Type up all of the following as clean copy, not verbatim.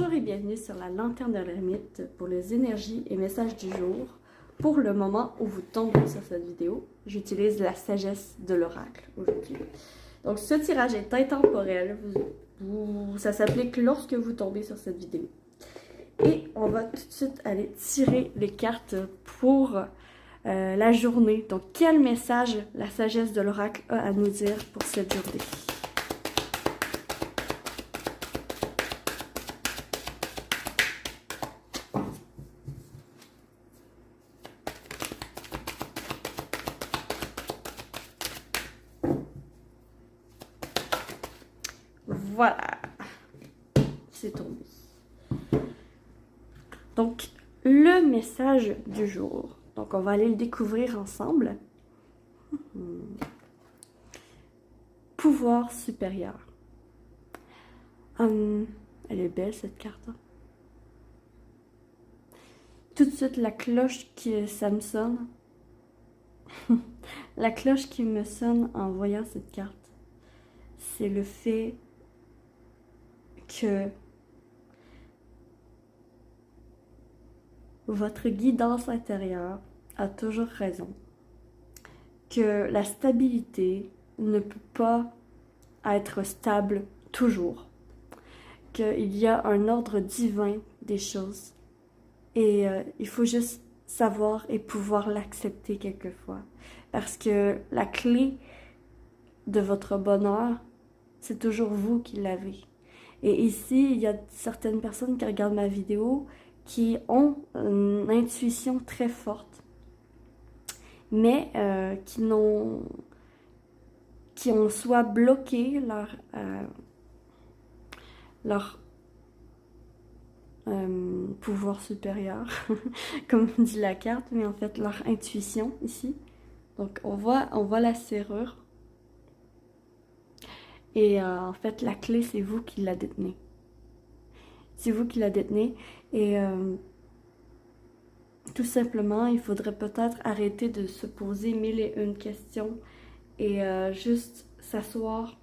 Bonjour et bienvenue sur la lanterne de l'ermite pour les énergies et messages du jour. Pour le moment où vous tombez sur cette vidéo, j'utilise la sagesse de l'oracle aujourd'hui. Donc ce tirage est intemporel, ça s'applique lorsque vous tombez sur cette vidéo. Et on va tout de suite aller tirer les cartes pour la journée. Donc quel message la sagesse de l'oracle a à nous dire pour cette journée? Voilà, c'est tombé. Donc, le message du jour. Donc, on va aller le découvrir ensemble. Pouvoir supérieur. Elle est belle, cette carte. Hein? Tout de suite, la cloche ça me sonne. La cloche qui me sonne en voyant cette carte, c'est le fait que votre guidance intérieure a toujours raison, que la stabilité ne peut pas être stable toujours, qu'il y a un ordre divin des choses et il faut juste savoir et pouvoir l'accepter quelquefois, parce que la clé de votre bonheur, c'est toujours vous qui l'avez. Et ici, il y a certaines personnes qui regardent ma vidéo qui ont une intuition très forte, mais qui ont soit bloqué leur pouvoir supérieur, comme dit la carte, mais en fait leur intuition ici. Donc on voit la serrure. Et en fait, la clé, c'est vous qui la détenez. C'est vous qui la détenez. Et tout simplement, il faudrait peut-être arrêter de se poser mille et une questions et juste s'asseoir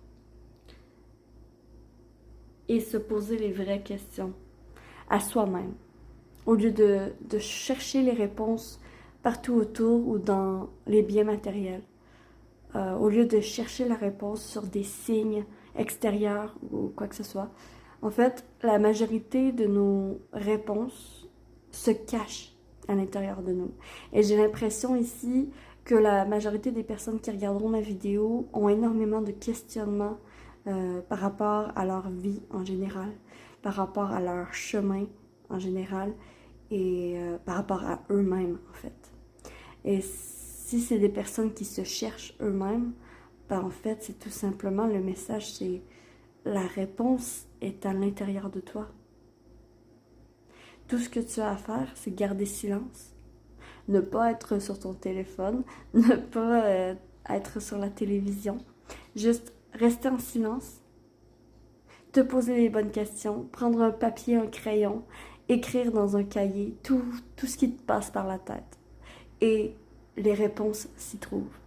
et se poser les vraies questions à soi-même. Au lieu de chercher les réponses partout autour ou dans les biens matériels. Au lieu de chercher la réponse sur des signes extérieurs ou quoi que ce soit. En fait, la majorité de nos réponses se cachent à l'intérieur de nous. Et j'ai l'impression ici que la majorité des personnes qui regarderont ma vidéo ont énormément de questionnements par rapport à leur vie en général, par rapport à leur chemin en général et par rapport à eux-mêmes en fait. Et si c'est des personnes qui se cherchent eux-mêmes, ben en fait, c'est tout simplement le message, c'est la réponse est à l'intérieur de toi. Tout ce que tu as à faire, c'est garder silence. Ne pas être sur ton téléphone, ne pas être sur la télévision. Juste rester en silence, te poser les bonnes questions, prendre un papier, un crayon, écrire dans un cahier tout ce qui te passe par la tête. Et les réponses s'y trouvent.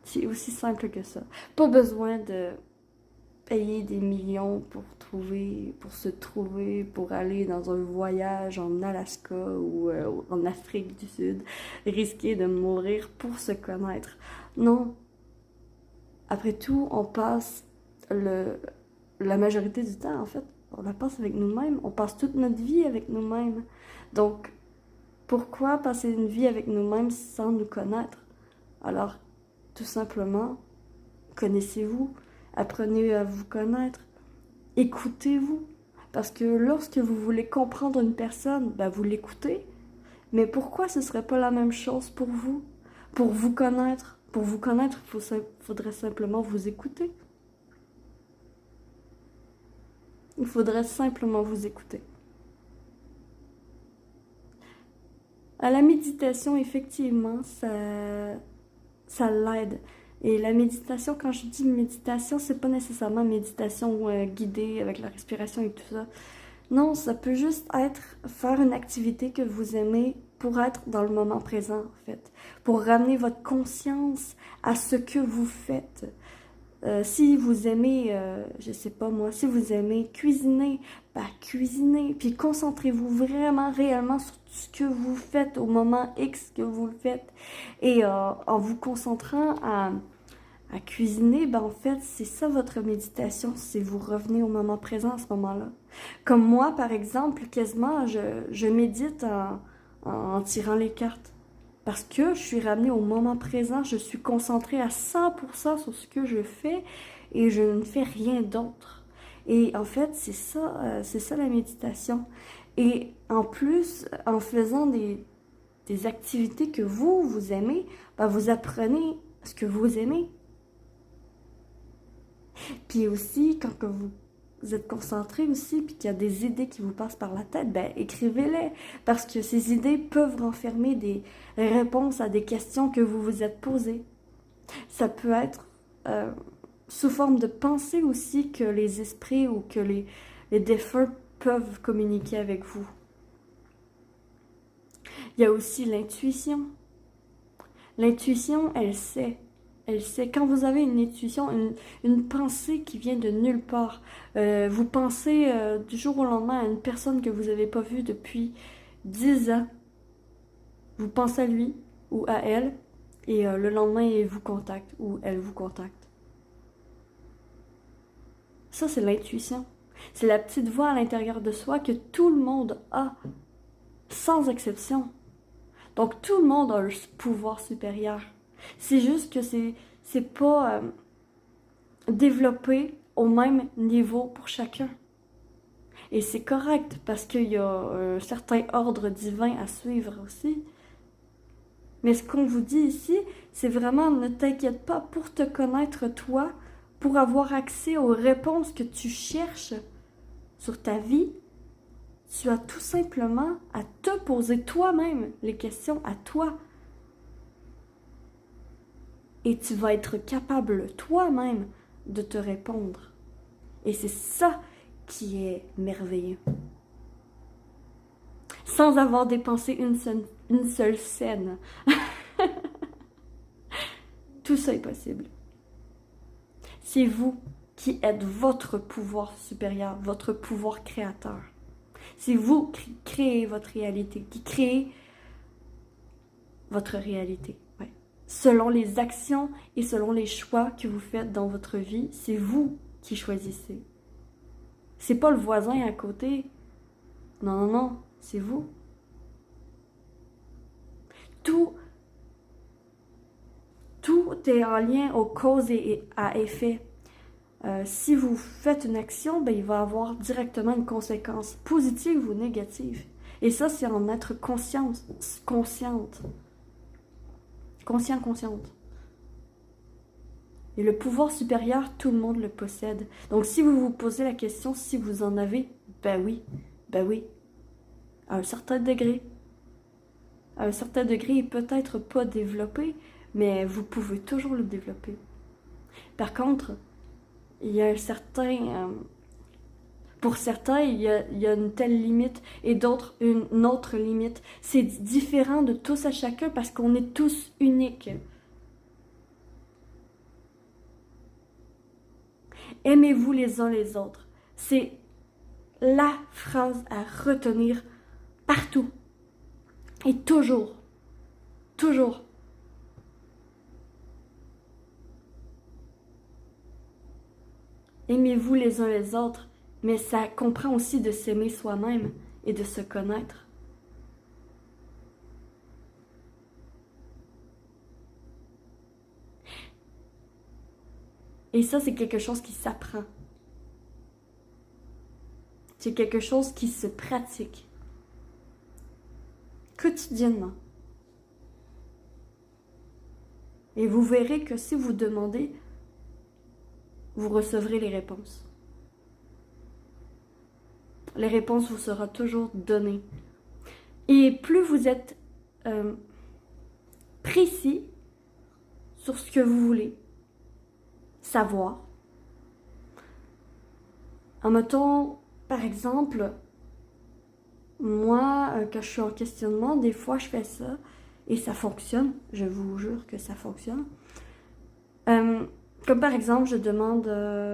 C'est aussi simple que ça. Pas besoin de payer des millions pour se trouver, pour aller dans un voyage en Alaska ou en Afrique du Sud, risquer de mourir pour se connaître. Non. Après tout, on passe la majorité du temps, en fait, on la passe avec nous-mêmes. On passe toute notre vie avec nous-mêmes. Donc, pourquoi passer une vie avec nous-mêmes sans nous connaître? Alors, tout simplement, connaissez-vous, apprenez à vous connaître, écoutez-vous. Parce que lorsque vous voulez comprendre une personne, ben vous l'écoutez. Mais pourquoi ce ne serait pas la même chose pour vous? Pour vous connaître, il faudrait simplement vous écouter. Il faudrait simplement vous écouter. À la méditation, effectivement, ça l'aide. Et la méditation, quand je dis méditation, c'est pas nécessairement méditation guidée avec la respiration et tout ça. Non, ça peut juste être faire une activité que vous aimez pour être dans le moment présent, en fait. Pour ramener votre conscience à ce que vous faites. Si vous aimez, je sais pas moi, si vous aimez cuisiner, bah cuisinez. Puis concentrez-vous vraiment, réellement sur ce que vous faites au moment X que vous le faites. Et en vous concentrant à cuisiner, ben en fait, c'est ça votre méditation, c'est vous revenez au moment présent à ce moment-là. Comme moi, par exemple, quasiment, je médite en tirant les cartes. Parce que je suis ramenée au moment présent, je suis concentrée à 100% sur ce que je fais et je ne fais rien d'autre. Et en fait, c'est ça la méditation. Et en plus, en faisant des activités que vous aimez, ben vous apprenez ce que vous aimez. Puis aussi, quand que vous êtes concentré aussi, puis qu'il y a des idées qui vous passent par la tête, ben écrivez-les. Parce que ces idées peuvent renfermer des réponses à des questions que vous vous êtes posées. Ça peut être sous forme de pensée aussi que les esprits ou que les défunts peuvent communiquer avec vous. Il y a aussi l'intuition. L'intuition, elle sait. Elle sait. Quand vous avez une intuition, une pensée qui vient de nulle part, vous pensez du jour au lendemain à une personne que vous n'avez pas vue depuis 10 ans. Vous pensez à lui ou à elle et le lendemain, il vous contacte ou elle vous contacte. Ça, c'est l'intuition. C'est la petite voix à l'intérieur de soi que tout le monde a, sans exception. Donc, tout le monde a le pouvoir supérieur. C'est juste que c'est pas développé au même niveau pour chacun. Et c'est correct parce qu'il y a un certain ordre divin à suivre aussi. Mais ce qu'on vous dit ici, c'est vraiment ne t'inquiète pas pour te connaître toi, pour avoir accès aux réponses que tu cherches sur ta vie. Tu as tout simplement à te poser toi-même les questions à toi. Et tu vas être capable toi-même de te répondre. Et c'est ça qui est merveilleux. Sans avoir dépensé une seule scène. Tout ça est possible. C'est vous qui êtes votre pouvoir supérieur, votre pouvoir créateur. C'est vous qui créez votre réalité, qui créez votre réalité. Ouais. Selon les actions et selon les choix que vous faites dans votre vie, c'est vous qui choisissez. C'est pas le voisin à côté. Non, non, non, c'est vous. Tout est en lien aux causes et à effet. Si vous faites une action, ben, il va avoir directement une conséquence, positive ou négative. Et ça, c'est en être consciente. Consciente. Et le pouvoir supérieur, tout le monde le possède. Donc si vous vous posez la question, si vous en avez, ben oui, à un certain degré. À un certain degré, il peut être pas développé, mais vous pouvez toujours le développer. Par contre, il y a un certain... pour certains, il y a une telle limite et d'autres une autre limite. C'est différent de tous à chacun parce qu'on est tous uniques. Aimez-vous les uns les autres. C'est la phrase à retenir partout. Et toujours. Toujours. Aimez-vous les uns les autres, mais ça comprend aussi de s'aimer soi-même et de se connaître. Et ça, c'est quelque chose qui s'apprend. C'est quelque chose qui se pratique quotidiennement. Et vous verrez que si vous demandez, vous recevrez les réponses. Les réponses vous seront toujours données. Et plus vous êtes précis sur ce que vous voulez savoir. Mettons, par exemple, moi, quand je suis en questionnement, des fois je fais ça et ça fonctionne. Je vous jure que ça fonctionne. Comme par exemple, je demande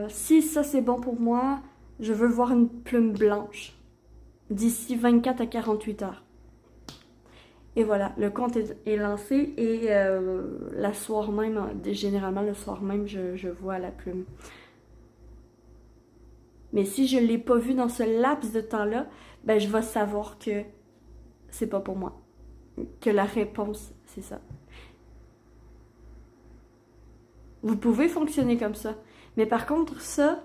si ça c'est bon pour moi, je veux voir une plume blanche d'ici 24 à 48 heures. Et voilà, le compte est lancé et la soir même, généralement le soir même, je vois la plume. Mais si je ne l'ai pas vu dans ce laps de temps-là, ben je vais savoir que c'est pas pour moi. Que la réponse, c'est ça. Vous pouvez fonctionner comme ça. Mais par contre, ça,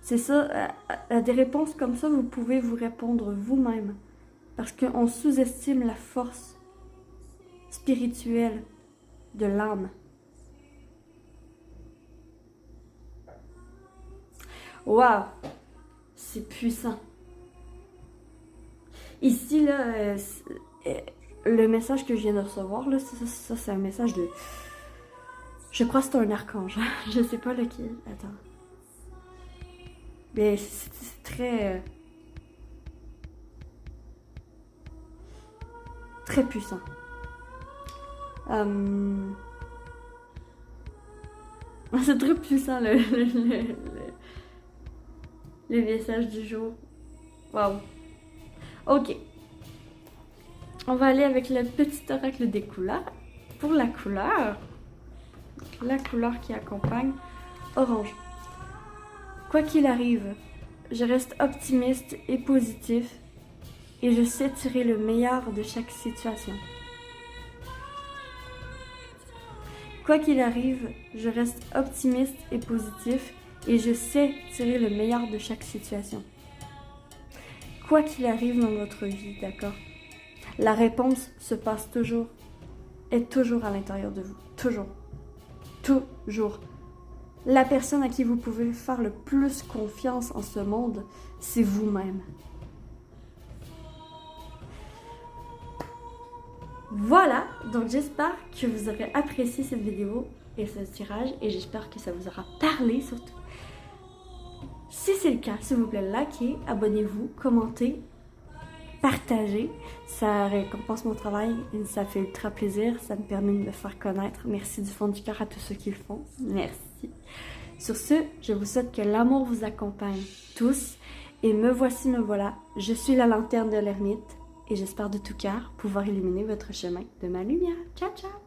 c'est ça, à des réponses comme ça, vous pouvez vous répondre vous-même. Parce qu'on sous-estime la force spirituelle de l'âme. Waouh! C'est puissant. Ici, là, le message que je viens de recevoir, là, ça c'est un message de... Je crois que c'est un archange. Je sais pas lequel. Attends. Mais c'est très... très puissant. C'est très puissant le message du jour. Waouh. Ok. On va aller avec le petit oracle des couleurs. Pour la couleur qui accompagne orange. Quoi qu'il arrive, je reste optimiste et positif et je sais tirer le meilleur de chaque situation. Quoi qu'il arrive, je reste optimiste et positif et je sais tirer le meilleur de chaque situation. Quoi qu'il arrive dans votre vie, d'accord? La réponse se passe toujours, est toujours à l'intérieur de vous. Toujours. Toujours. La personne à qui vous pouvez faire le plus confiance en ce monde, c'est vous-même. Voilà, donc j'espère que vous aurez apprécié cette vidéo et ce tirage et j'espère que ça vous aura parlé surtout. Si c'est le cas, s'il vous plaît, likez, abonnez-vous, commentez, partagez. Ça récompense mon travail et ça fait ultra plaisir, ça me permet de me faire connaître. Merci du fond du cœur à tous ceux qui le font. Merci. Sur ce, je vous souhaite que l'amour vous accompagne tous et me voici, me voilà. Je suis la lanterne de l'ermite. Et j'espère de tout cœur pouvoir illuminer votre chemin de ma lumière. Ciao, ciao!